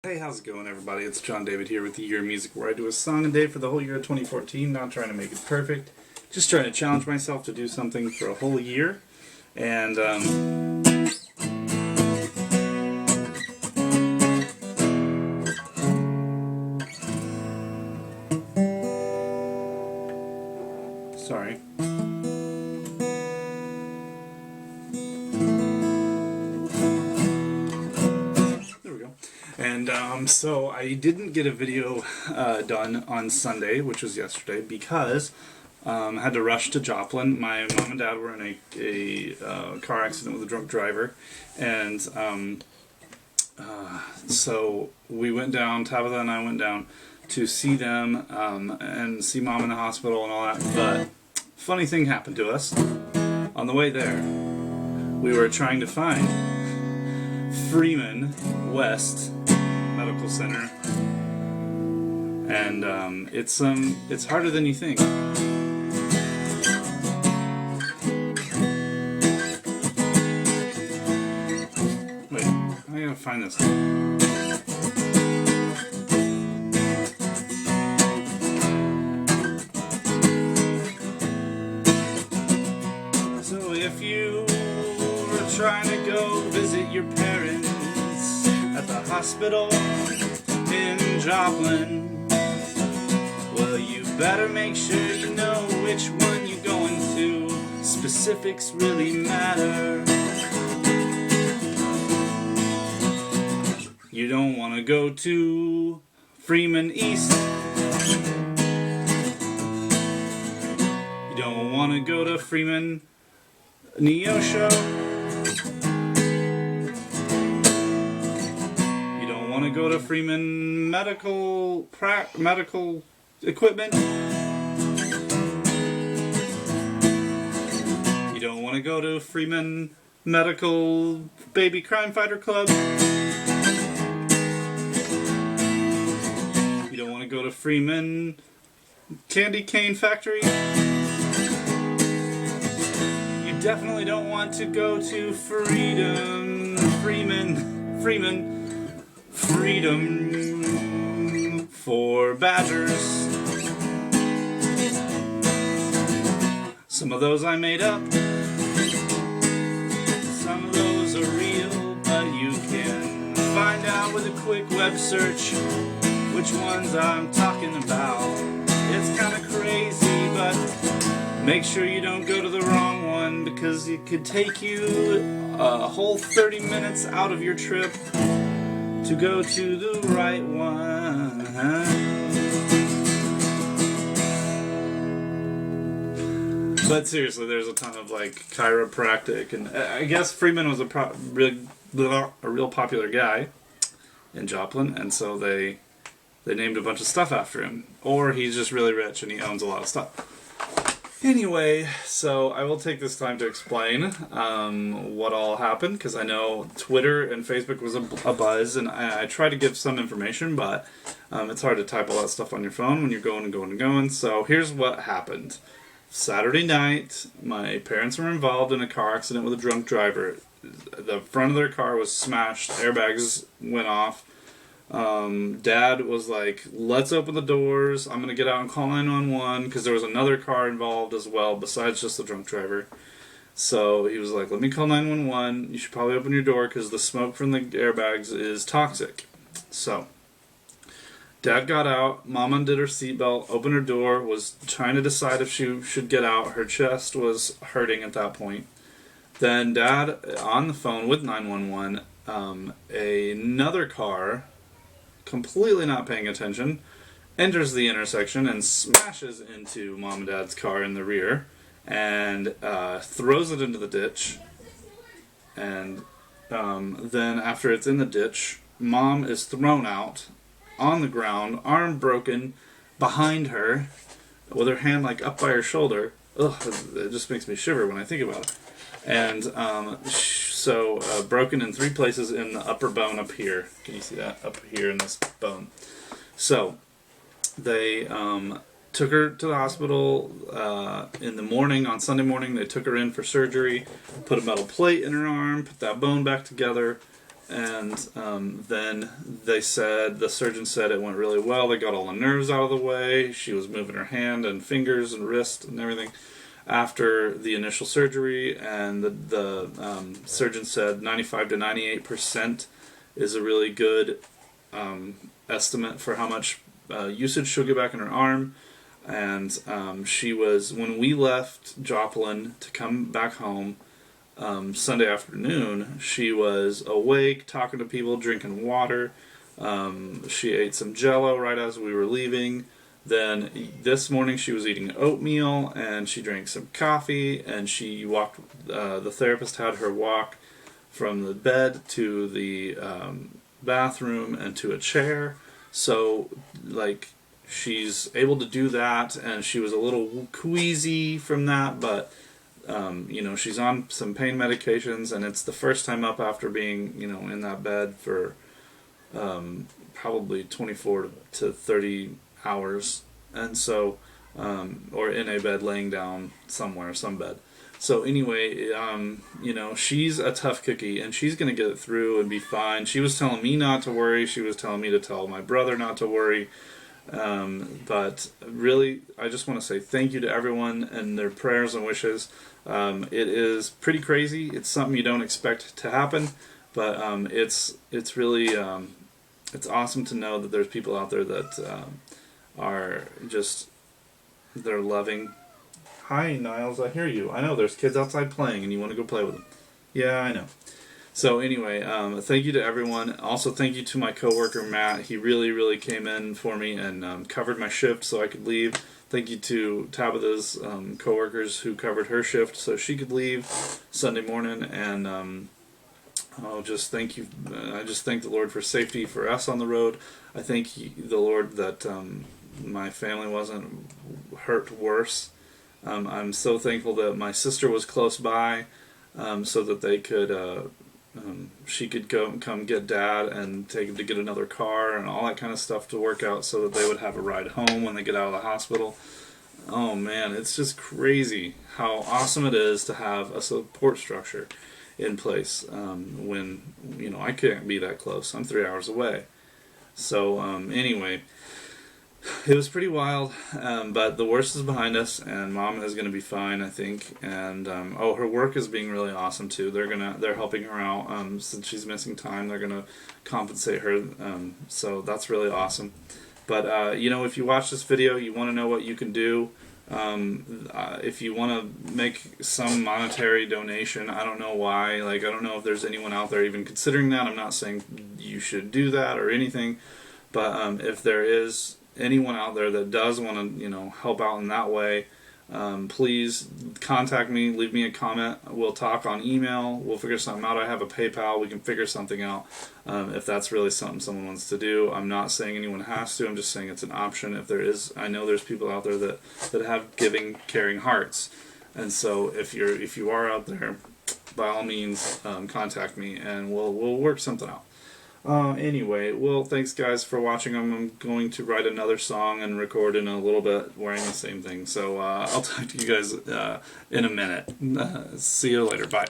Hey, how's it going, everybody? It's John David here with the Year of Music, where I do a song a day for the whole year of 2014. Not trying to make it perfect, just trying to challenge myself to do something for a whole year. And sorry. There we go. And so I didn't get a video done on Sunday, which was yesterday, because I had to rush to Joplin. My mom and dad were in a car accident with a drunk driver, and so we went down, Tabitha and I went down to see them and see Mom in the hospital and all that. But funny thing happened to us. On the way there, we were trying to find Freeman West Medical Center, and it's harder than you think. Wait, I gotta find this. So if you were trying to go visit your parents at the hospital in Joplin, well, you better make sure you know which one you're going to. Specifics really matter. You don't want to go to Freeman East. You don't want to go to Freeman Neosho. You don't want to go to Freeman Medical Equipment. You don't want to go to Freeman Medical Baby Crime Fighter Club. You don't want to go to Freeman Candy Cane Factory. You definitely don't want to go to Freedom for Badgers. Some of those I made up, some of those are real, but you can find out with a quick web search which ones I'm talking about. It's kind of crazy, but make sure you don't go to the wrong one, because it could take you a whole 30 minutes out of your trip to go to the right one. But seriously, there's a ton of like chiropractic, and I guess Freeman was a real popular guy in Joplin, and so they named a bunch of stuff after him. Or he's just really rich and he owns a lot of stuff. Anyway, so I will take this time to explain what all happened, because I know Twitter and Facebook was a buzz, and I try to give some information, but it's hard to type all that stuff on your phone when you're going and going and going. So here's what happened. Saturday night, my parents were involved in a car accident with a drunk driver. The front of their car was smashed, airbags went off. Dad was like, let's open the doors, I'm gonna get out and call 911, because there was another car involved as well besides just the drunk driver. So he was like, let me call 911, you should probably open your door because the smoke from the airbags is toxic. So Dad got out, Mom undid her seatbelt, opened her door, was trying to decide if she should get out. Her chest was hurting at that point. Then Dad, on the phone with 911, another car, completely not paying attention, enters the intersection and smashes into Mom and Dad's car in the rear and throws it into the ditch. And then after it's in the ditch, Mom is thrown out on the ground, arm broken behind her, with her hand like up by her shoulder. Ugh, it just makes me shiver when I think about it. And so broken in 3 places in the upper bone up here. Can you see that? Up here in this bone. So they took her to the hospital in the morning. On Sunday morning, they took her in for surgery, put a metal plate in her arm, put that bone back together, and then they said, the surgeon said it went really well. They got all the nerves out of the way. She was moving her hand and fingers and wrist and everything after the initial surgery, and the surgeon said 95 to 98% is a really good estimate for how much usage she'll get back in her arm. And she was, when we left Joplin to come back home Sunday afternoon, she was awake, talking to people, drinking water. She ate some Jell-O right as we were leaving. Then this morning she was eating oatmeal, and she drank some coffee, and she walked, the therapist had her walk from the bed to the bathroom and to a chair. So, like, she's able to do that, and she was a little queasy from that, but you know, she's on some pain medications, and it's the first time up after being, you know, in that bed for probably 24 to 30 hours, and so or in a bed laying down somewhere, some bed. So anyway, you know, she's a tough cookie, and she's going to get it through and be fine. She was telling me not to worry. She was telling me to tell my brother not to worry. But really, I just want to say thank you to everyone and their prayers and wishes. It is pretty crazy. It's something you don't expect to happen, but it's really it's awesome to know that there's people out there that are just, they're loving. Hi, Niles, I hear you. I know there's kids outside playing and you want to go play with them. Yeah, I know. So anyway, thank you to everyone. Also, thank you to my coworker Matt. He really came in for me and covered my shift so I could leave. Thank you to Tabitha's coworkers who covered her shift so she could leave Sunday morning. And I'll just thank you. I just thank the Lord for safety for us on the road. I thank the Lord that my family wasn't hurt worse. I'm so thankful that my sister was close by, so that they could, she could come get Dad and take him to get another car and all that kind of stuff to work out so that they would have a ride home when they get out of the hospital. Oh man, it's just crazy how awesome it is to have a support structure in place when, you know, I can't be that close. I'm 3 hours away. So anyway, it was pretty wild, but the worst is behind us, and Mom is going to be fine, I think. And oh, her work is being really awesome too. They're helping her out since she's missing time. They're gonna compensate her, so that's really awesome. But you know, if you watch this video, you want to know what you can do. If you want to make some monetary donation, I don't know why. Like, I don't know if there's anyone out there even considering that. I'm not saying you should do that or anything, but if there is anyone out there that does want to, you know, help out in that way, please contact me, leave me a comment. We'll talk on email. We'll figure something out. I have a PayPal. We can figure something out if that's really something someone wants to do. I'm not saying anyone has to. I'm just saying it's an option. If there is, I know there's people out there that have giving, caring hearts, and so if you are out there, by all means, contact me and we'll work something out. Anyway, well, thanks guys for watching. I'm going to write another song and record in a little bit wearing the same thing. So I'll talk to you guys in a minute. See you later. Bye.